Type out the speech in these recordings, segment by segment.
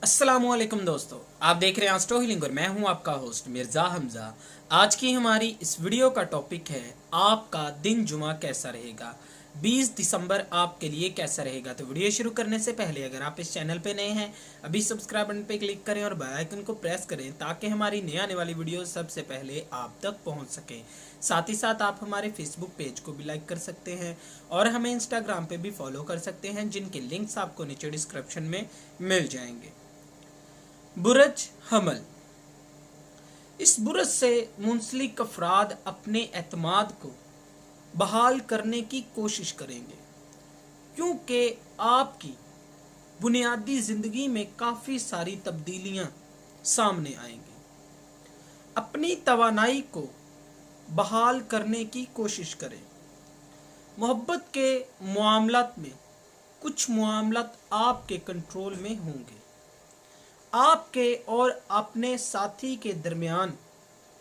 अस्सलामुअलैकुम दोस्तों, आप देख रहे हैं एस्ट्रो हीलिंग और मैं हूं आपका होस्ट मिर्ज़ा हमज़ा। आज की हमारी इस वीडियो का टॉपिक है आपका दिन जुमा कैसा रहेगा, 20 दिसंबर आपके लिए कैसा रहेगा। तो वीडियो शुरू करने से पहले अगर आप इस चैनल पे नए हैं, अभी सब्सक्राइब बटन पे क्लिक करें और बेल आइकन को प्रेस करें ताकि हमारी नई आने वाली वीडियो सबसे पहले आप तक पहुंच सके। साथ ही साथ आप हमारे फेसबुक पेज को भी लाइक कर सकते हैं और हमें इंस्टाग्राम पे भी फॉलो कर सकते हैं, जिनके लिंक्स आपको नीचे डिस्क्रिप्शन में मिल जाएंगे। बुरज हमल, इस बुरज से मुंसलिक अफराद अपने एतमाद को बहाल करने की कोशिश करेंगे, क्योंकि आपकी बुनियादी ज़िंदगी में काफ़ी सारी तब्दीलियां सामने आएंगी। अपनी तवानाई को बहाल करने की कोशिश करें। मोहब्बत के मामलात में कुछ मामलात आपके कंट्रोल में होंगे। आपके और अपने साथी के दरमियान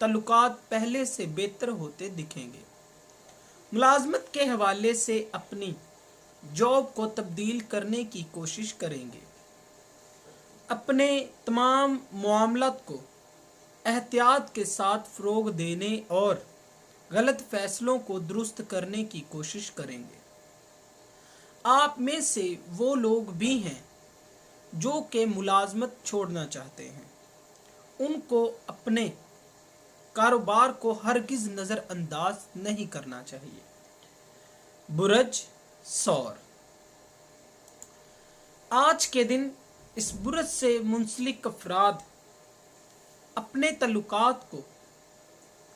तल्लुकात पहले से बेहतर होते दिखेंगे। मुलाजमत के हवाले से अपनी जॉब को तब्दील करने की कोशिश करेंगे। अपने तमाम मामलात को एहतियात के साथ फ़रोग देने और गलत फैसलों को दुरुस्त करने की कोशिश करेंगे। आप में से वो लोग भी हैं जो कि मुलाजमत छोड़ना चाहते हैं। उनको अपने कारोबार को हरगिज़ नज़रअंदाज नहीं करना चाहिए। बुरज सौर, आज के दिन इस बुरज से मुंसलिक अफराद अपने तल्लुकात को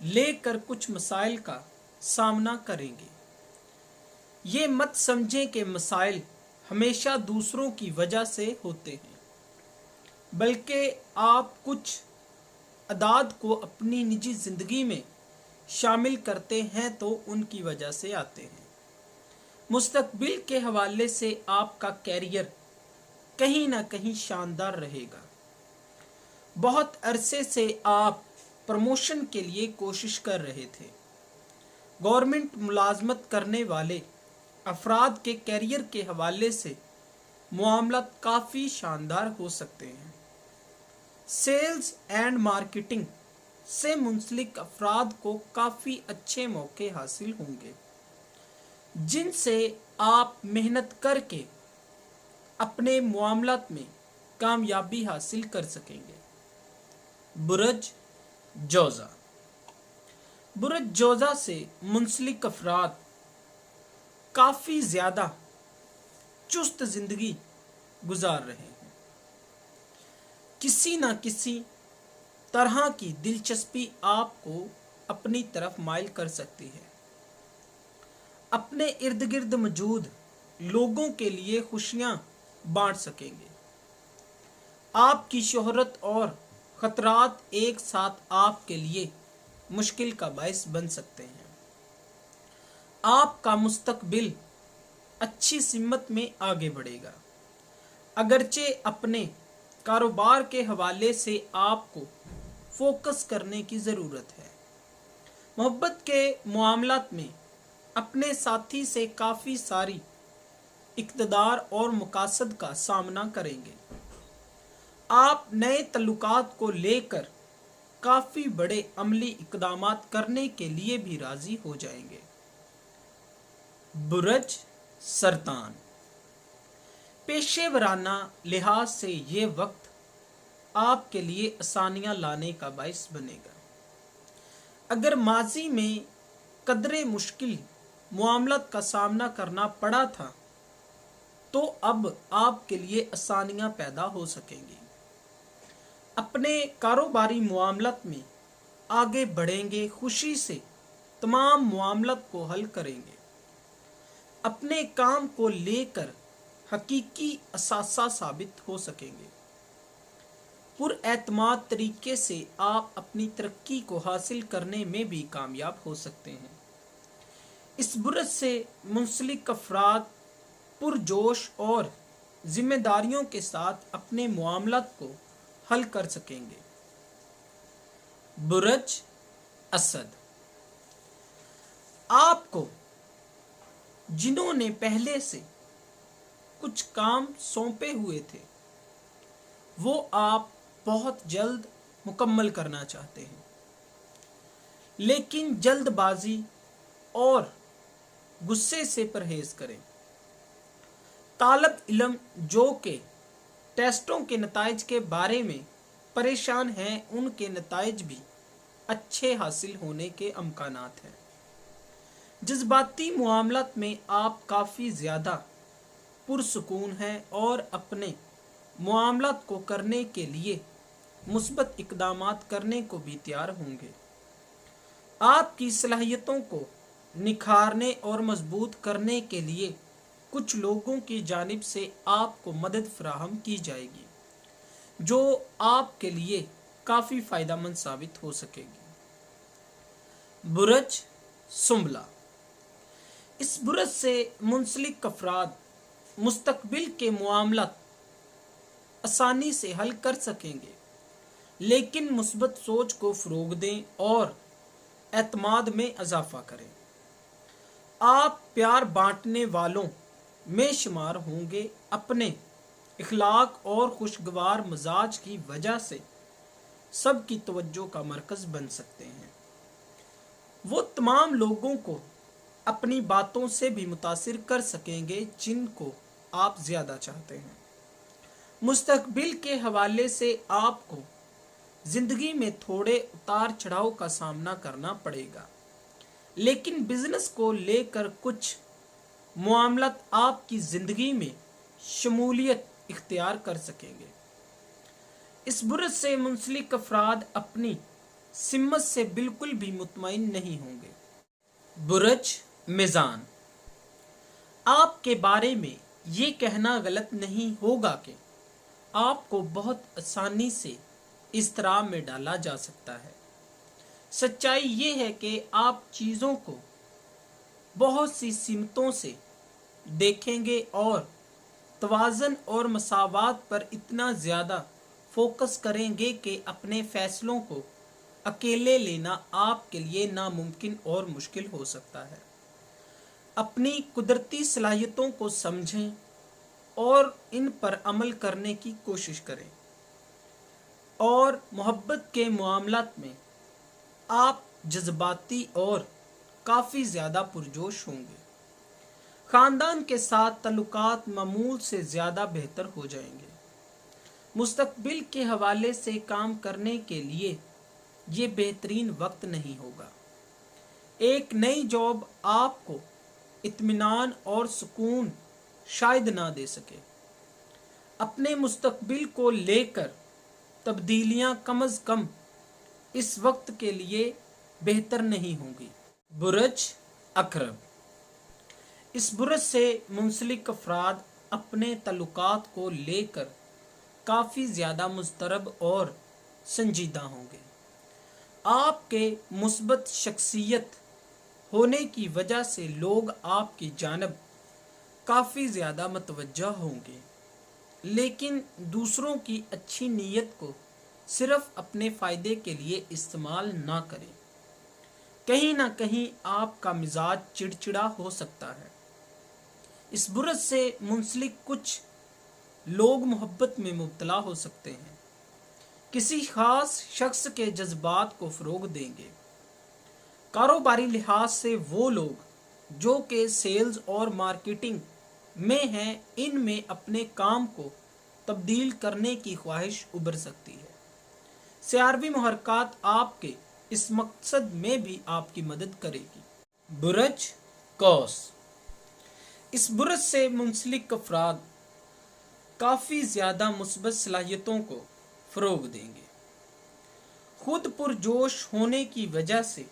लेकर कुछ मसाइल का सामना करेंगे। ये मत समझें कि मसाइल हमेशा दूसरों की वजह से होते हैं, बल्कि आप कुछ अदाद को अपनी निजी ज़िंदगी में शामिल करते हैं तो उनकी वजह से आते हैं। मुस्तकबिल के हवाले से आपका कैरियर कहीं ना कहीं शानदार रहेगा। बहुत अरसे से आप प्रमोशन के लिए कोशिश कर रहे थे। गवर्नमेंट मुलाजमत करने वाले अफराद के कैरियर के हवाले से मामलात काफ़ी शानदार हो सकते हैं। सेल्स एंड मार्केटिंग से मुंसलिक अफराद को काफ़ी अच्छे मौके हासिल होंगे, जिनसे आप मेहनत करके अपने मामलात में कामयाबी हासिल कर सकेंगे। बुरज जोज़ा, बुरज जोज़ा से मुंसलिक अफराद काफ़ी ज़्यादा चुस्त ज़िंदगी गुजार रहे हैं। किसी न किसी तरह की दिलचस्पी आपको अपनी तरफ माइल कर सकती है। अपने इर्द गिर्द मौजूद लोगों के लिए खुशियां बांट सकेंगे। आपकी शोहरत और ख़तरात एक साथ आपके लिए मुश्किल का बायस बन सकते हैं। आपका मुस्तकबिल अच्छी सिमत में आगे बढ़ेगा। अगरचे अपने कारोबार के हवाले से आपको फोकस करने की ज़रूरत है। मोहब्बत के मामलात में अपने साथी से काफ़ी सारी इक़्तिदार और मकासद का सामना करेंगे। आप नए तल्लुकात को लेकर काफ़ी बड़े अमली इक़दामात करने के लिए भी राज़ी हो जाएंगे। बुरज सरतान, पेशेवराना लिहाज से ये वक्त आपके लिए आसानियां लाने का बायस बनेगा। अगर माजी में कदरे मुश्किल मामलात का सामना करना पड़ा था, तो अब आपके लिए आसानियां पैदा हो सकेंगी। अपने कारोबारी मामलात में आगे बढ़ेंगे, खुशी से तमाम मामलात को हल करेंगे। अपने काम को लेकर हकीकी असासा साबित हो सकेंगे। पुरएतमाद तरीके से आप अपनी तरक्की को हासिल करने में भी कामयाब हो सकते हैं। इस बुरज से मुंसलिक अफराद पुरजोश और जिम्मेदारियों के साथ अपने मामलात को हल कर सकेंगे। बुरज असद, आपको जिन्होंने पहले से कुछ काम सौंपे हुए थे وہ آپ بہت جلد مکمل کرنا چاہتے ہیں، لیکن جلد بازی اور غصے سے پرہیز کریں۔ طالب علم جو کہ ٹیسٹوں کے نتائج کے بارے میں پریشان ہیں، ان کے نتائج بھی اچھے حاصل ہونے کے امکانات ہیں۔ جذباتی معاملات میں آپ کافی زیادہ پرسکون ہیں اور اپنے معاملات کو کرنے کے لیے مثبت اقدامات کرنے کو بھی تیار ہوں گے۔ آپ کی صلاحیتوں کو نکھارنے اور مضبوط کرنے کے لیے کچھ لوگوں کی جانب سے آپ کو مدد فراہم کی جائے گی، جو آپ کے لیے کافی فائدہ مند ثابت ہو سکے گی۔ برج سنبلہ، اس برج سے منسلک افراد مستقبل کے معاملات آسانی سے حل کر سکیں گے، لیکن مثبت سوچ کو فروغ دیں اور اعتماد میں اضافہ کریں۔ آپ پیار بانٹنے والوں میں شمار ہوں گے، اپنے اخلاق اور خوشگوار مزاج کی وجہ سے سب کی توجہ کا مرکز بن سکتے ہیں۔ وہ تمام لوگوں کو اپنی باتوں سے بھی متاثر کر سکیں گے جن کو آپ زیادہ چاہتے ہیں۔ مستقبل کے حوالے سے آپ کو زندگی میں تھوڑے اتار چڑھاؤ کا سامنا کرنا پڑے گا، لیکن بزنس کو لے کر کچھ معاملات آپ کی زندگی میں شمولیت اختیار کر سکیں گے۔ اس برج سے منسلک افراد اپنی سمت سے بالکل بھی مطمئن نہیں ہوں گے۔ برج میزان، آپ کے بارے میں یہ کہنا غلط نہیں ہوگا کہ آپ کو بہت آسانی سے اضطراب میں ڈالا جا سکتا ہے۔ سچائی یہ ہے کہ آپ چیزوں کو بہت سی سمتوں سے دیکھیں گے اور توازن اور مساوات پر اتنا زیادہ فوکس کریں گے کہ اپنے فیصلوں کو اکیلے لینا آپ کے لیے ناممکن اور مشکل ہو سکتا ہے۔ اپنی قدرتی صلاحیتوں کو سمجھیں اور ان پر عمل کرنے کی کوشش کریں، اور محبت کے معاملات میں آپ جذباتی اور کافی زیادہ پرجوش ہوں گے۔ خاندان کے ساتھ تعلقات معمول سے زیادہ بہتر ہو جائیں گے۔ مستقبل کے حوالے سے کام کرنے کے لیے یہ بہترین وقت نہیں ہوگا۔ ایک نئی جاب آپ کو اطمینان اور سکون شاید نہ دے سکے۔ اپنے مستقبل کو لے کر تبدیلیاں کم از کم اس وقت کے لیے بہتر نہیں ہوں گی۔ برج عقرب، اس برج سے منسلک افراد اپنے تعلقات کو لے کر کافی زیادہ مضطرب اور سنجیدہ ہوں گے۔ آپ کے مثبت شخصیت ہونے کی وجہ سے لوگ آپ کی جانب کافی زیادہ متوجہ ہوں گے، لیکن دوسروں کی اچھی نیت کو صرف اپنے فائدے کے لیے استعمال نہ کریں۔ کہیں نہ کہیں آپ کا مزاج چڑچڑا ہو سکتا ہے۔ اس برج سے منسلک کچھ لوگ محبت میں مبتلا ہو سکتے ہیں، کسی خاص شخص کے جذبات کو فروغ دیں گے۔ کاروباری لحاظ سے وہ لوگ جو کہ سیلز اور مارکیٹنگ میں ہیں، ان میں اپنے کام کو تبدیل کرنے کی خواہش ابھر سکتی ہے۔ سیاروی محرکات آپ کے اس مقصد میں بھی آپ کی مدد کرے گی۔ برج قوس، اس برج سے منسلک افراد کافی زیادہ مثبت صلاحیتوں کو فروغ دیں گے۔ خود پرجوش ہونے کی وجہ سے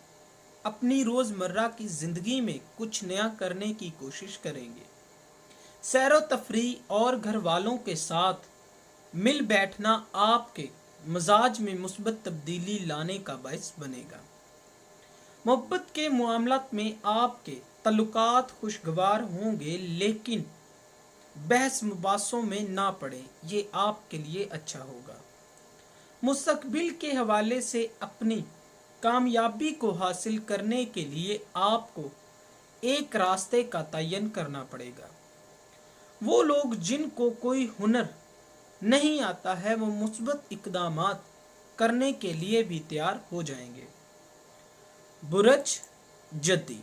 اپنی روزمرہ کی زندگی میں کچھ نیا کرنے کی کوشش کریں گے۔ سیر و تفریح اور گھر والوں کے ساتھ مل بیٹھنا آپ کے مزاج میں مثبت تبدیلی لانے کا باعث بنے گا۔ محبت کے معاملات میں آپ کے تعلقات خوشگوار ہوں گے، لیکن بحث مباحثوں میں نہ پڑیں، یہ آپ کے لیے اچھا ہوگا۔ مستقبل کے حوالے سے اپنی کامیابی کو حاصل کرنے کے لیے آپ کو ایک راستے کا تعین کرنا پڑے گا۔ وہ لوگ جن کو کوئی ہنر नहीं आता है वो मुस्बत इक़दामात करने के लिए भी तैयार हो जाएंगे। बुरज जद्दी।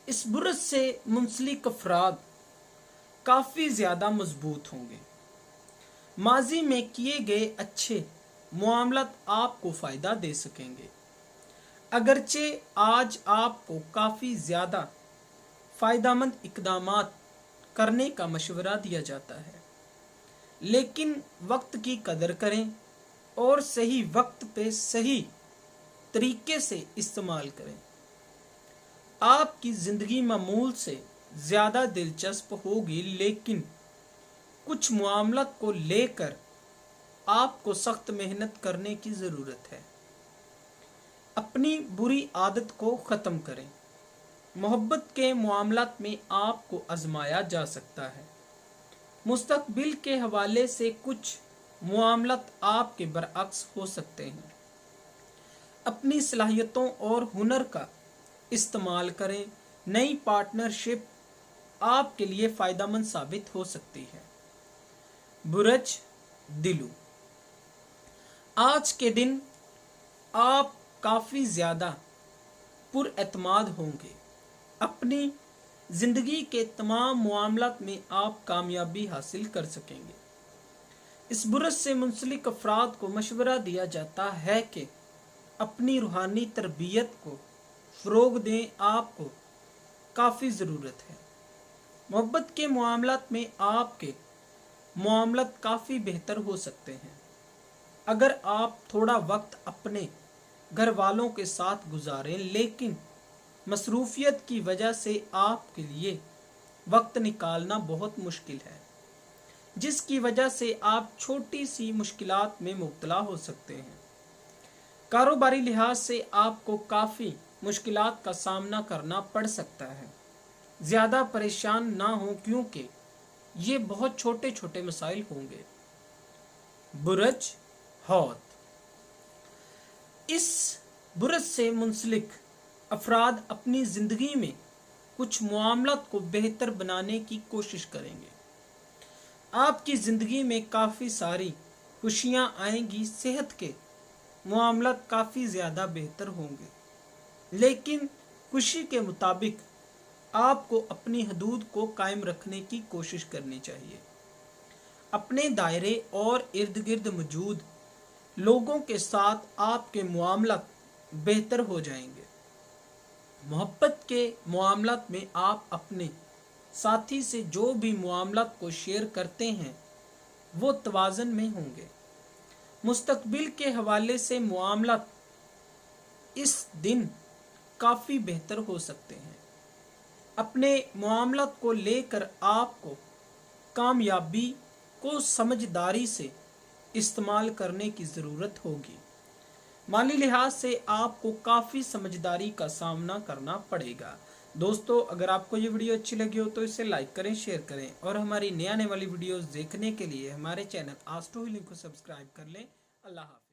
इस बुरज से मुंसलिक अफराद काफ़ी ज़्यादा मजबूत होंगे। माजी में किए गए अच्छे मुआमलात आपको फ़ायदा दे सकेंगे। अगरचे आज आपको काफ़ी ज़्यादा फ़ायदामंद इक़दामात करने का मशवरा दिया जाता है, लेकिन वक्त की कदर करें और सही वक्त पे सही तरीके से इस्तेमाल करें। आपकी ज़िंदगी मामूल से ज़्यादा दिलचस्प होगी, लेकिन कुछ मामलात को लेकर आपको सख्त मेहनत करने की ज़रूरत है। अपनी बुरी आदत को ख़त्म करें। मोहब्बत के मामलात में आपको आजमाया जा सकता है। मुस्तकबिल के हवाले से कुछ मामलात आपके बरअक्स हो सकते हैं। अपनी सलाहियतों और हुनर का इस्तेमाल करें। नई पार्टनरशिप आपके लिए फ़ायदेमंद साबित हो सकती है। बुरज दिलू। आज के दिन आप काफ़ी ज़्यादा पुरएतमाद होंगे। अपनी ज़िंदगी के तमाम मामलात में आप कामयाबी हासिल कर सकेंगे। इस बुरज से मुंसलिक अफराद को मशवरा दिया जाता है कि अपनी रूहानी तरबियत को फ़रोग़ दें। आपको काफ़ी ज़रूरत है। मोहब्बत के मामलात में आपके मामलात काफ़ी बेहतर हो सकते हैं अगर आप थोड़ा वक्त अपने घर वालों के साथ गुजारें, लेकिन मसरूफियत की वजह से आपके लिए वक्त निकालना बहुत मुश्किल है, जिसकी वजह से आप छोटी सी मुश्किलात में मुब्तला हो सकते हैं। कारोबारी लिहाज से आपको काफ़ी मुश्किलात का सामना करना पड़ सकता है। ज़्यादा परेशान ना हो, क्योंकि ये बहुत छोटे छोटे मसाइल होंगे। बुरज हौत। इस बुरज से मुंसलिक अफराद अपनी ज़िंदगी में कुछ मामलात को बेहतर बनाने की कोशिश करेंगे। आपकी ज़िंदगी में काफ़ी सारी खुशियाँ आएंगी। सेहत के मामलात काफ़ी ज़्यादा बेहतर होंगे, लेकिन खुशी के मुताबिक आपको अपनी हदूद को कायम रखने की कोशिश करनी चाहिए। अपने दायरे और इर्द गिर्द मौजूद लोगों के साथ आपके मामलात बेहतर हो जाएंगे। मोहब्बत के मामलात में आप अपने साथी से जो भी मामलात को शेयर करते हैं वो तवाज़न में होंगे। मुस्तकबिल के हवाले से मामलात इस दिन काफ़ी बेहतर हो सकते हैं। अपने मामलात को लेकर आपको कामयाबी को समझदारी से इस्तेमाल करने की ज़रूरत होगी। माली लिहाज से आपको काफ़ी समझदारी का सामना करना पड़ेगा। दोस्तों, अगर आपको ये वीडियो अच्छी लगी हो तो इसे लाइक करें, शेयर करें और हमारी नई आने वाली वीडियोस देखने के लिए हमारे चैनल आस्ट्रो हीलिंग को सब्सक्राइब कर लें। अल्लाह हाफ़िज़।